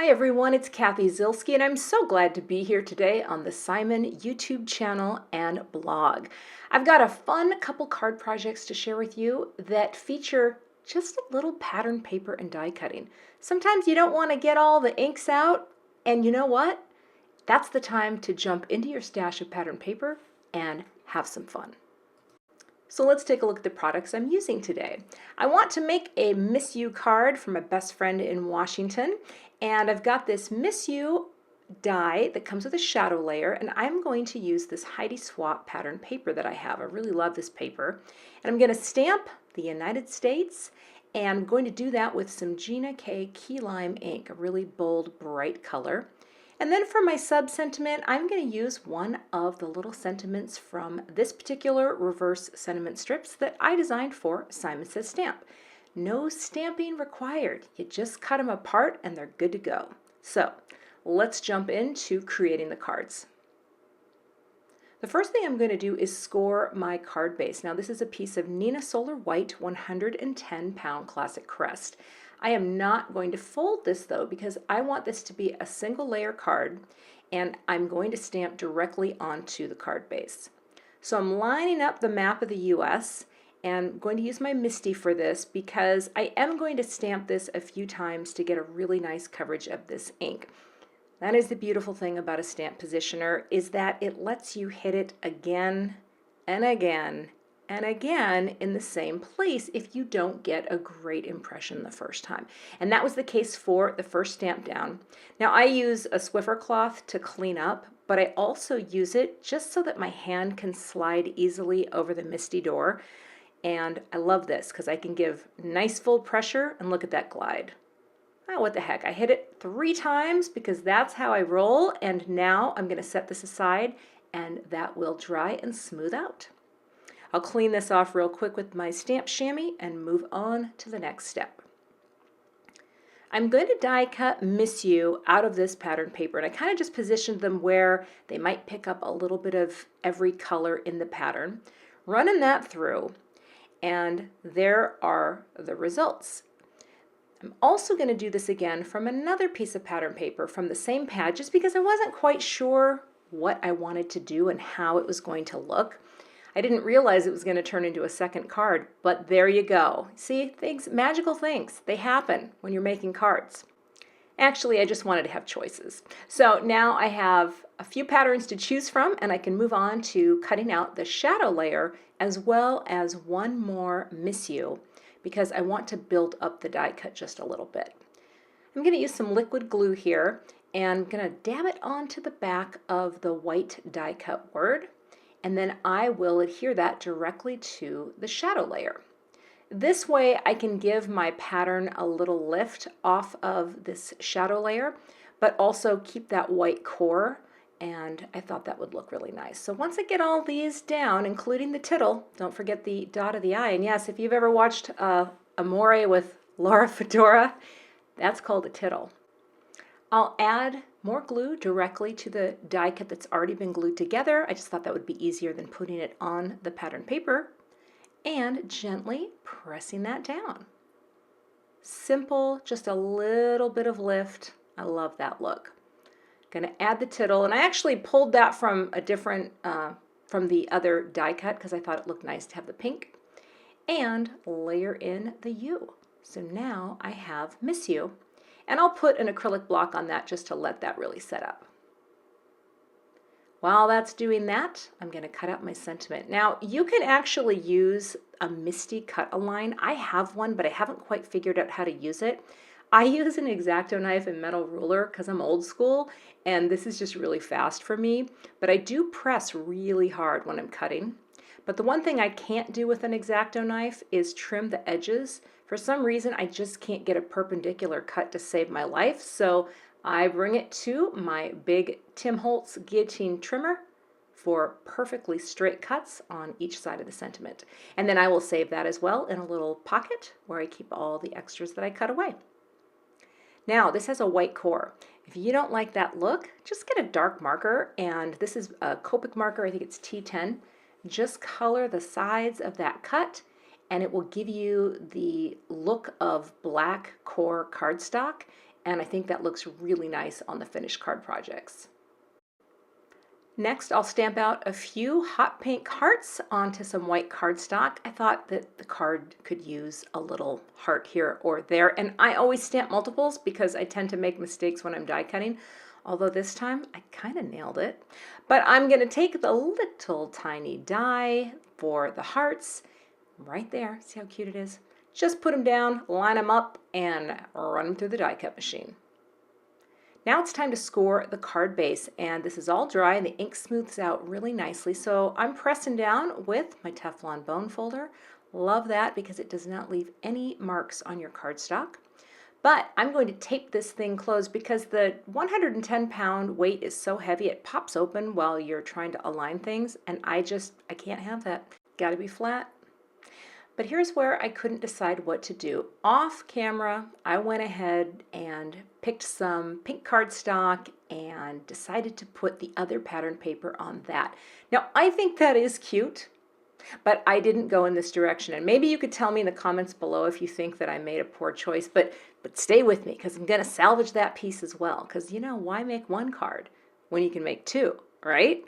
Hi everyone, it's Cathy Zielske and I'm so glad to be here today on the Simon YouTube channel and blog. I've got a fun couple card projects to share with you that feature just a little pattern paper and die cutting. Sometimes you don't want to get all the inks out, and you know what? That's the time to jump into your stash of pattern paper and have some fun. So let's take a look at the products I'm using today. I want to make a Miss You card from a best friend in Washington, and I've got this Miss You die that comes with a shadow layer, and I'm going to use this Heidi Swapp pattern paper that I have. I really love this paper. And I'm going to stamp the United States, and I'm going to do that with some Gina K Key Lime ink, a really bold, bright color. And then for my sub-sentiment, I'm going to use one of the little sentiments from this particular reverse sentiment strips that I designed for Simon Says Stamp. No stamping required. You just cut them apart and they're good to go. So let's jump into creating the cards. The first thing I'm going to do is score my card base. Now this is a piece of Neenah Solar White 110-pound classic Crest. I am not going to fold this though because I want this to be a single layer card, and I'm going to stamp directly onto the card base. So I'm lining up the map of the US and I'm going to use my MISSY for this because I am going to stamp this a few times to get a really nice coverage of this ink. That is the beautiful thing about a stamp positioner, is that it lets you hit it again and again and again in the same place if you don't get a great impression the first time. And that was the case for the first stamp down. Now I use a swiffer cloth to clean up, but I also use it just so that my hand can slide easily over the MISSY door. And I love this because I can give nice full pressure and look at that glide. Oh, what the heck, I hit it 3 times because that's how I roll, and now I'm going to set this aside and that will dry and smooth out. I'll clean this off real quick with my stamp chamois and move on to the next step. I'm going to die cut Miss You out of this pattern paper, and I kind of just positioned them where they might pick up a little bit of every color in the pattern. Running that through, and there are the results. I'm also going to do this again from another piece of pattern paper from the same pad, just because I wasn't quite sure what I wanted to do and how it was going to look. I didn't realize it was going to turn into a second card, but there you go. See, things, magical things, they happen when you're making cards. Actually, I just wanted to have choices. So now I have a few patterns to choose from, and I can move on to cutting out the shadow layer as well as one more Miss You, because I want to build up the die cut just a little bit. I'm going to use some liquid glue here, and I'm going to dab it onto the back of the white die cut word, and then I will adhere that directly to the shadow layer. This way I can give my pattern a little lift off of this shadow layer, but also keep that white core, and I thought that would look really nice. So once I get all these down, including the tittle, don't forget the dot of the eye, and yes, if you've ever watched Amore with Laura Fedora, that's called a tittle. I'll add more glue directly to the die cut that's already been glued together. I just thought that would be easier than putting it on the pattern paper, and gently pressing that down. Simple, just a little bit of lift. I love that look. Going to add the tittle, and I actually pulled that from a different, from the other die cut because I thought it looked nice to have the pink, and layer in the U. So now I have Miss You, and I'll put an acrylic block on that just to let that really set up. While that's doing that, I'm going to cut out my sentiment. Now you can actually use a MISSY cut-a-line. I have one, but I haven't quite figured out how to use it. I use an X-Acto knife and metal ruler because I'm old school, and this is just really fast for me, but I do press really hard when I'm cutting. But the one thing I can't do with an X-Acto knife is trim the edges. For some reason, I just can't get a perpendicular cut to save my life, so I bring it to my big Tim Holtz guillotine trimmer for perfectly straight cuts on each side of the sentiment. And then I will save that as well in a little pocket where I keep all the extras that I cut away. Now, this has a white core. If you don't like that look, just get a dark marker, and this is a Copic marker, I think it's T10. Just color the sides of that cut, and it will give you the look of black core cardstock, and I think that looks really nice on the finished card projects. Next, I'll stamp out a few hot pink hearts onto some white cardstock. I thought that the card could use a little heart here or there, and I always stamp multiples because I tend to make mistakes when I'm die cutting, although this time I kind of nailed it. But I'm going to take the little tiny die for the hearts right there. See how cute it is? Just put them down, line them up, and run them through the die cut machine. Now it's time to score the card base, and this is all dry and the ink smooths out really nicely. So I'm pressing down with my Teflon bone folder. Love that because it does not leave any marks on your cardstock. But I'm going to tape this thing closed because the 110-pound weight is so heavy it pops open while you're trying to align things, and I can't have that. Gotta be flat. But here's where I couldn't decide what to do. Off camera, I went ahead and picked some pink cardstock and decided to put the other pattern paper on that. Now, I think that is cute, but I didn't go in this direction. And maybe you could tell me in the comments below if you think that I made a poor choice, but stay with me because I'm gonna salvage that piece as well. Because why make one card when you can make two, right?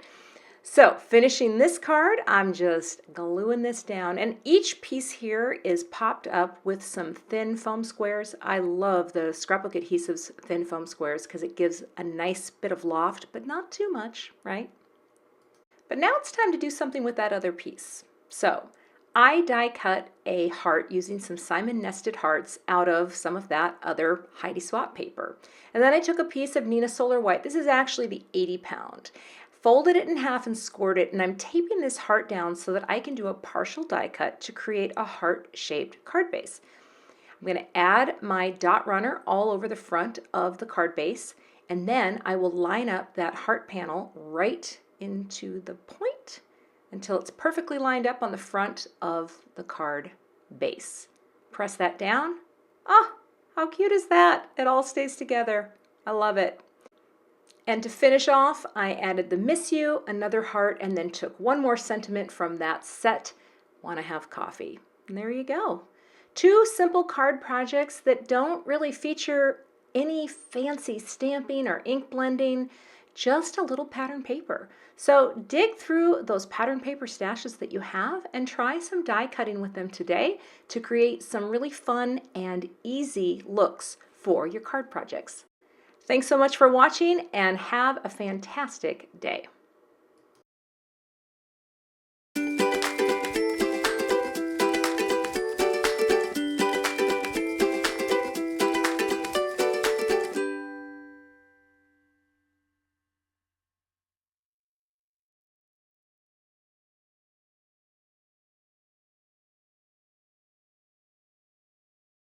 So finishing this card, I'm just gluing this down, and each piece here is popped up with some thin foam squares. I love the Scrapbook Adhesives thin foam squares because it gives a nice bit of loft, but not too much, right? But now it's time to do something with that other piece. So I die cut a heart using some Simon nested hearts out of some of that other Heidi Swapp paper. And then I took a piece of Neenah Solar White. This is actually the 80-pound. Folded it in half and scored it, and I'm taping this heart down so that I can do a partial die cut to create a heart-shaped card base. I'm going to add my dot runner all over the front of the card base, and then I will line up that heart panel right into the point until it's perfectly lined up on the front of the card base. Press that down. Oh, how cute is that? It all stays together. I love it. And to finish off, I added the Miss You, another heart, and then took one more sentiment from that set, Wanna Have Coffee. And there you go. Two simple card projects that don't really feature any fancy stamping or ink blending, just a little pattern paper. So dig through those pattern paper stashes that you have and try some die cutting with them today to create some really fun and easy looks for your card projects. Thanks so much for watching and have a fantastic day.